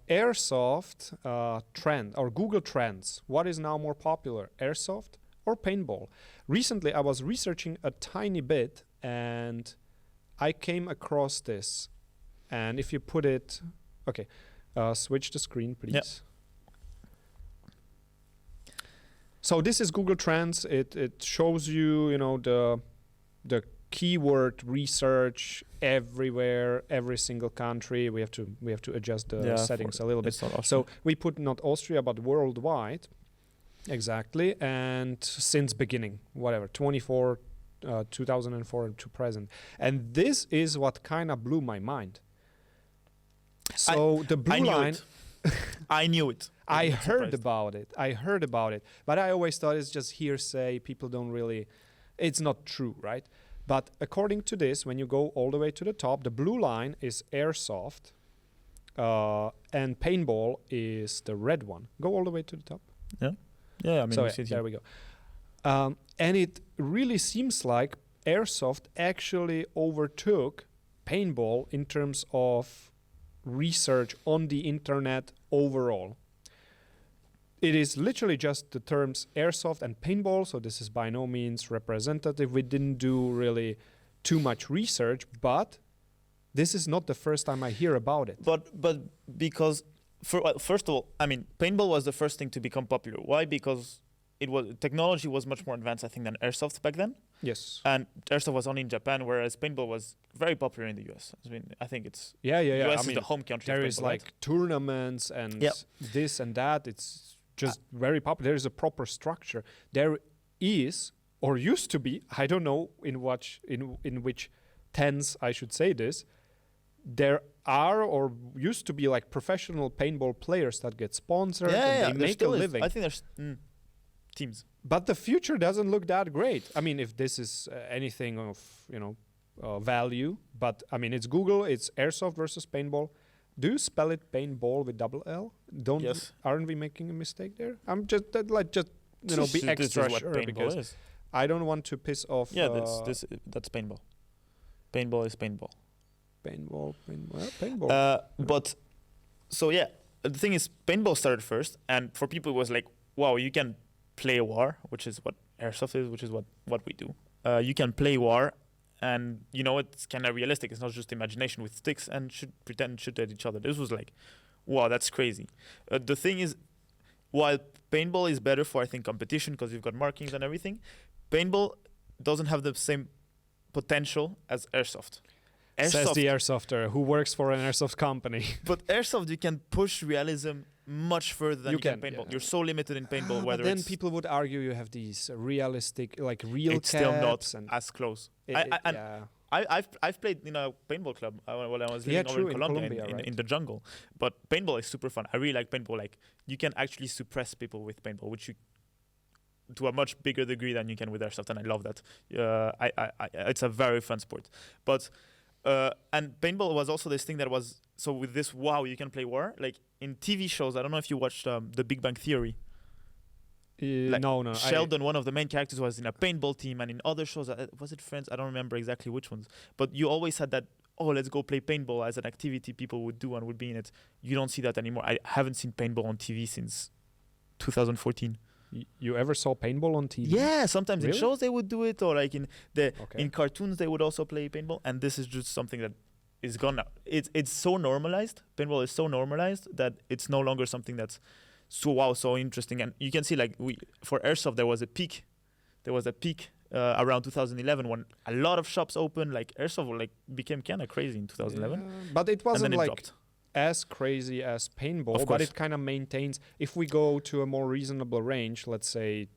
Airsoft trend or Google Trends. What is now more popular, Airsoft or paintball? Recently, I was researching a tiny bit and I came across this. And if you put it, okay, switch the screen, please. Yep. So this is Google Trends. It shows you, the keyword research everywhere, every single country. We have to adjust the settings a little bit. So we put not Austria but worldwide, exactly, and since beginning, whatever, 2004 to present. And this is what kind of blew my mind. So the blue line. I knew it. I heard about it, but I always thought it's just hearsay. People don't really, it's not true, right? But according to this, when you go all the way to the top, the blue line is Airsoft, and paintball is the red one. Go all the way to the top. Yeah. I mean, so there we go. And it really seems like Airsoft actually overtook paintball in terms of research on the internet overall. It is literally just the terms Airsoft and paintball, so this is by no means representative. We didn't do really too much research, but this is not the first time I hear about it. But because, first of all, I mean, paintball was the first thing to become popular. Why? Because technology was much more advanced, I think, than Airsoft back then. Yes. And Airsoft was only in Japan, whereas paintball was very popular in the US. I mean, I think it's... Yeah. US I mean, is the home country. There is like tournaments and this and that. It's just very popular. There is a proper structure. There is, or used to be, I don't know in which tense I should say this, there are or used to be like professional paintball players that get sponsored and they make a living. I think there's teams. But the future doesn't look that great. I mean, if this is anything of, value, but I mean, it's Google, it's Airsoft versus paintball. Do you spell it paintball with double L? Yes. Aren't we making a mistake there? I'm just be extra sure because I don't want to piss off. Yeah, that's paintball. Paintball is paintball. Paintball. But so yeah, the thing is, paintball started first, and for people it was like, wow, you can play war, which is what Airsoft is, which is what we do. You can play war. And it's kind of realistic. It's not just imagination with sticks and pretend to shoot at each other. This was like, wow, that's crazy. The thing is, while paintball is better for, I think, competition because you've got markings and everything, paintball doesn't have the same potential as Airsoft. Says the Airsofter who works for an Airsoft company. But Airsoft, you can push realism much further than you can paintball. Yeah. You're so limited in paintball. But then people would argue you have these realistic, like real it's caps. Still not and as close. I've played in a paintball club when I was living over in Colombia, in the jungle. But paintball is super fun. I really like paintball. Like you can actually suppress people with paintball, which you to a much bigger degree than you can with Airsoft, and I love that. It's a very fun sport. But and paintball was also this thing that was so with this. Wow, you can play war like in TV shows. I don't know if you watched The Big Bang Theory. No. Sheldon, one of the main characters, was in a paintball team, and in other shows, was it Friends? I don't remember exactly which ones. But you always had that, let's go play paintball as an activity people would do and would be in it. You don't see that anymore. I haven't seen paintball on TV since 2014. You ever saw paintball on TV? Yeah, sometimes in shows they would do it, or like in cartoons they would also play paintball. And this is just something that is gone now. It's so normalized. Paintball is so normalized that it's no longer something that's so interesting. And you can see for Airsoft there was a peak around 2011 when a lot of shops opened. Like Airsoft became kind of crazy in 2011. Yeah, but it wasn't as crazy as paintball, but it kind of maintains. If we go to a more reasonable range, let's say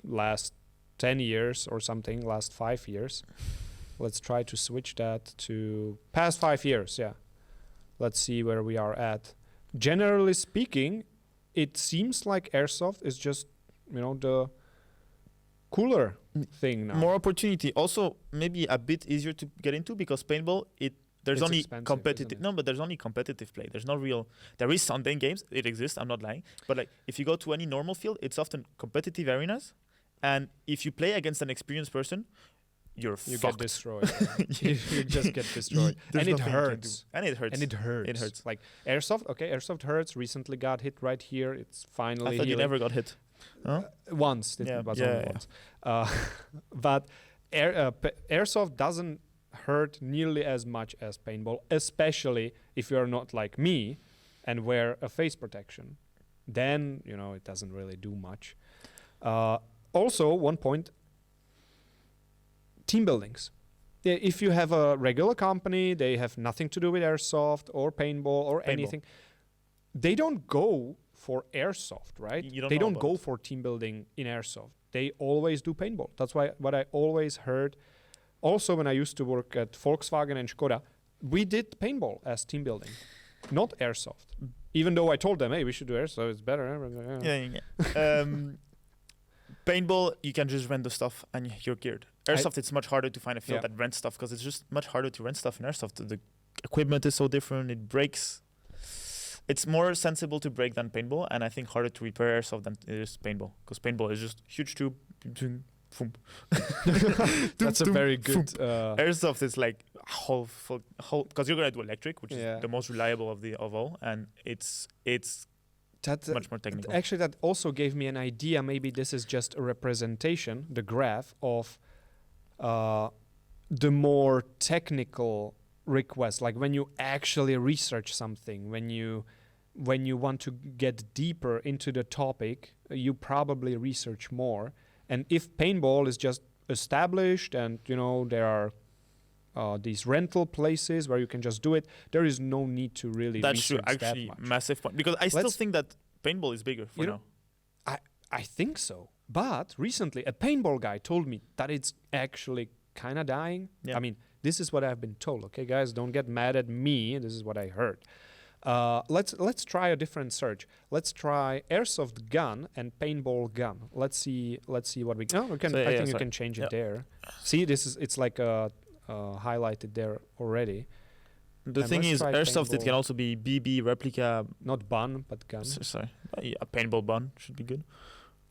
last 10 years or something, last 5 years, let's try to switch that to past 5 years. Yeah, let's see where we are at. Generally speaking, it seems like Airsoft is just, the cooler thing now. More opportunity. Also, maybe a bit easier to get into because paintball, there's only competitive. No, but there's only competitive play. There's not real. There is Sunday games. It exists. I'm not lying. But if you go to any normal field, it's often competitive arenas. And if you play against an experienced person, you're you fucked. get destroyed. You just get destroyed, and it hurts. And it hurts. And it hurts. It hurts. Like airsoft. Okay, airsoft hurts. Recently got hit right here. It's finally. I thought you healing. never got hit. Huh? Once. It was only once. But airsoft doesn't hurt nearly as much as paintball, especially if you're not like me and wear a face protection. Then it doesn't really do much. Also, one point. Team buildings. If you have a regular company, they have nothing to do with airsoft or paintball or anything. They don't go for airsoft, right? They don't go for team building in airsoft. They always do paintball. That's what I always heard. Also, when I used to work at Volkswagen and Skoda, we did paintball as team building, not airsoft. Even though I told them, hey, we should do airsoft, it's better. Paintball, you can just rent the stuff and you're geared. Airsoft, it's much harder to find a field that rents stuff because it's just much harder to rent stuff in airsoft. The equipment is so different, it breaks. It's more sensible to break than paintball, and I think harder to repair airsoft than it is paintball, because paintball is just huge tube. That's a very good. Airsoft is like whole because you're gonna do electric, which is the most reliable of all, and it's much more technical. Actually, that also gave me an idea. Maybe this is just a representation, the graph of the more technical requests, like when you actually research something, when you want to get deeper into the topic, you probably research more. And if paintball is just established and there are these rental places where you can just do it, there is no need to really research that much. That's true, actually, massive point. Because I still think that paintball is bigger for now. I think so. But recently, a paintball guy told me that it's actually kind of dying. Yeah. I mean, this is what I've been told. Okay, guys, don't get mad at me. This is what I heard. Let's try a different search. Let's try airsoft gun and paintball gun. Let's see what we. Oh, I think you can change it there. See, it's like highlighted there already. The thing is, airsoft, it can also be BB, replica. Not bun, but gun. Sorry. A paintball bun should be good.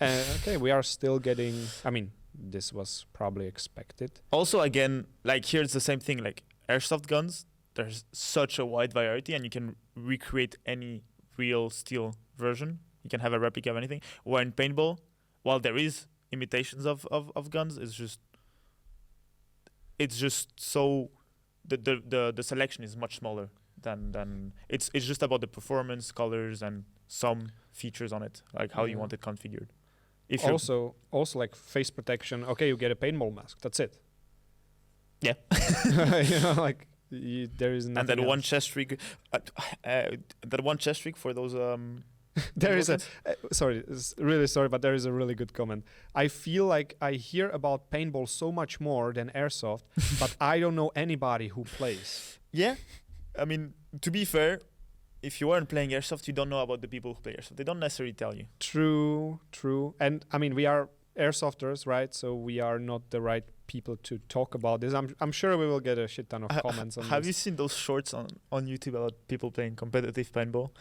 Okay, we are still getting. I mean, this was probably expected. Also, again, like here it's the same thing. Like airsoft guns, there's such a wide variety, and you can recreate any real steel version. You can have a replica of anything. Where in paintball, while there is imitations of guns, it's just so the selection is much smaller than it's just about the performance, colors, and some features on it, like how you want it configured. If also like face protection. Okay, you get a paintball mask. That's it. Yeah. Like there is nothing. And that else. one chest rig, that one chest rig for those. There is really sorry, but there is a really good comment. I feel like I hear about paintball so much more than airsoft, but I don't know anybody who plays. Yeah, I mean, to be fair, if you aren't playing airsoft, you don't know about the people who play airsoft. They don't necessarily tell you. True. And I mean, we are airsofters, right? So we are not the right people to talk about this. I'm sure we will get a shit ton of comments on this. Have you seen those shorts on YouTube about people playing competitive paintball?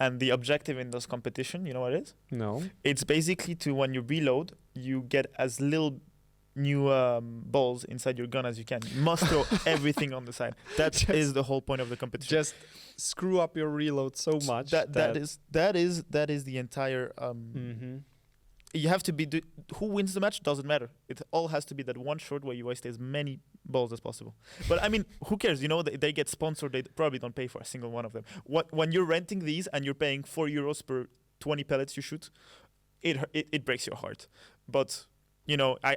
And the objective in those competition, you know what it is? No. It's basically to, when you reload, you get as little new balls inside your gun as you can. You must throw everything on the side. That is the whole point of the competition. Just screw up your reload so much. That is the entire. You have to be. Who wins the match doesn't matter. It all has to be that one shot where you waste as many balls as possible. But I mean, who cares? They get sponsored. They probably don't pay for a single one of them. When you're renting these and you're paying €4 per 20 pellets you shoot, it breaks your heart. But I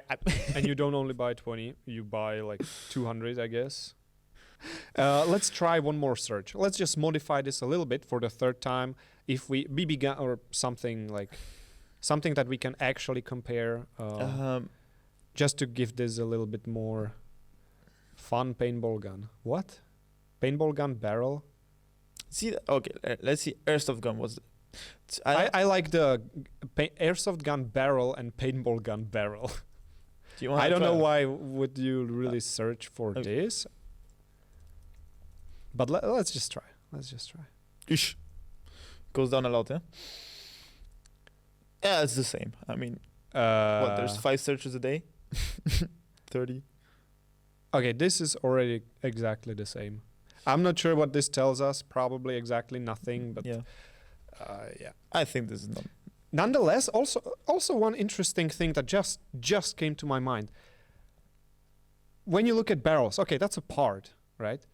and you don't only buy 20, you buy like 200, I guess. Let's try one more search. Let's just modify this a little bit for the third time. If we BB gun or something that we can actually compare, just to give this a little bit more fun. Paintball gun. What? Paintball gun barrel? See, okay, let's see. Airsoft gun was. I like the airsoft gun barrel and paintball gun barrel. I don't know why would you really search for this. But let's just try. Ish. Goes down a lot, yeah? Yeah, it's the same. I mean, there's 5 searches a day? 30. Okay, this is already exactly the same. I'm not sure what this tells us. Probably exactly nothing, but yeah. I think this is not. Nonetheless, also one interesting thing that just came to my mind. When you look at barrels, okay, that's a part, right?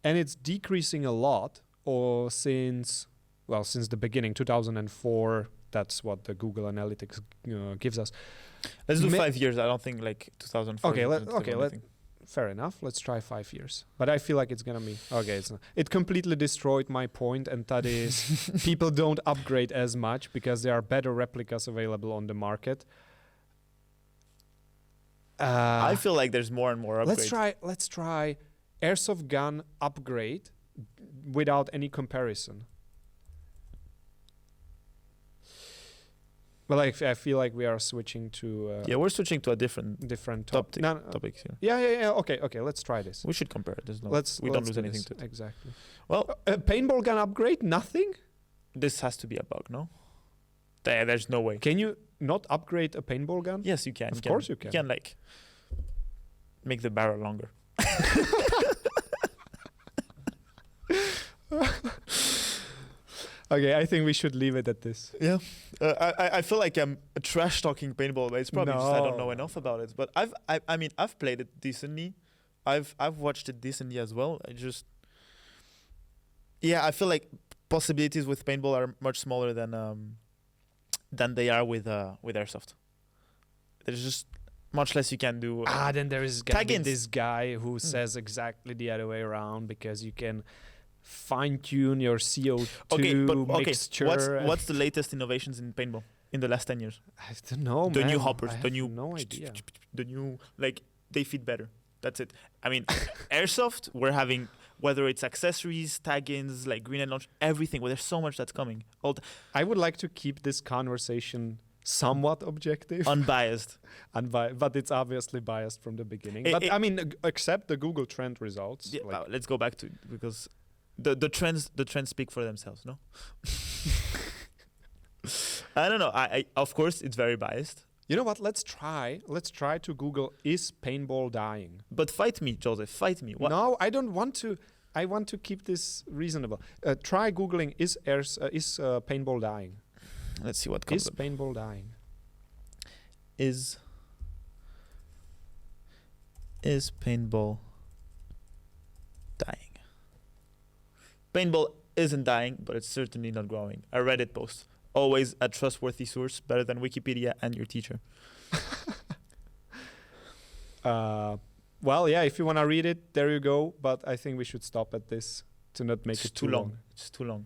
And it's decreasing a lot, or since the beginning, 2004. That's what the Google Analytics gives us. Let's do 5 years. I don't think like 2004. Fair enough. Let's try 5 years. But I feel like it's gonna be okay. It's not. It completely destroyed my point, and that is people don't upgrade as much because there are better replicas available on the market. I feel like there's more and more upgrades. Let's try airsoft gun upgrade without any comparison. Well, I feel like we are switching to... we're switching to a different topics here. Yeah. Okay, let's try this. We should compare it. We don't lose anything to it. Exactly. Well, paintball gun upgrade, nothing? This has to be a bug, no? There's no way. Can you not upgrade a paintball gun? Yes, you can. Of course you can. You can, like, make the barrel longer. Okay, I think we should leave it at this. Yeah, I feel like I'm trash talking paintball, but it's probably just I don't know enough about it. But I've played it decently. I've watched it decently as well. I feel like possibilities with paintball are much smaller than they are with airsoft. There's just much less you can do. Then there is this guy who says exactly the other way around, because you can fine-tune your CO2 mixture. What's the latest innovations in paintball in the last 10 years? I don't know, the new hoppers, no idea. The new, like, they fit better. That's it. I mean, airsoft, we're having, whether it's accessories, tag-ins, like grenade launch, everything. Well, there's so much that's coming. I would like to keep this conversation somewhat objective. Unbiased. But it's obviously biased from the beginning. I mean, accept the Google trend results. Yeah, let's go back to it, because the trends speak for themselves, no? I don't know. I of course it's very biased. You know what? Let's try to Google, is paintball dying? But fight me, Joseph. Fight me. What? No, I don't want to. I want to keep this reasonable. Try Googling, is paintball dying? Let's see what comes up. Is paintball dying? Is paintball dying? Paintball isn't dying, but it's certainly not growing. A Reddit post. Always a trustworthy source, better than Wikipedia and your teacher. Well, yeah, if you want to read it, there you go. But I think we should stop at this to not make it too long. It's too long.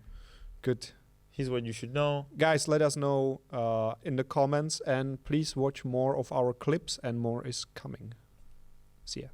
Good. Here's what you should know. Guys, let us know in the comments, and please watch more of our clips, and more is coming. See ya.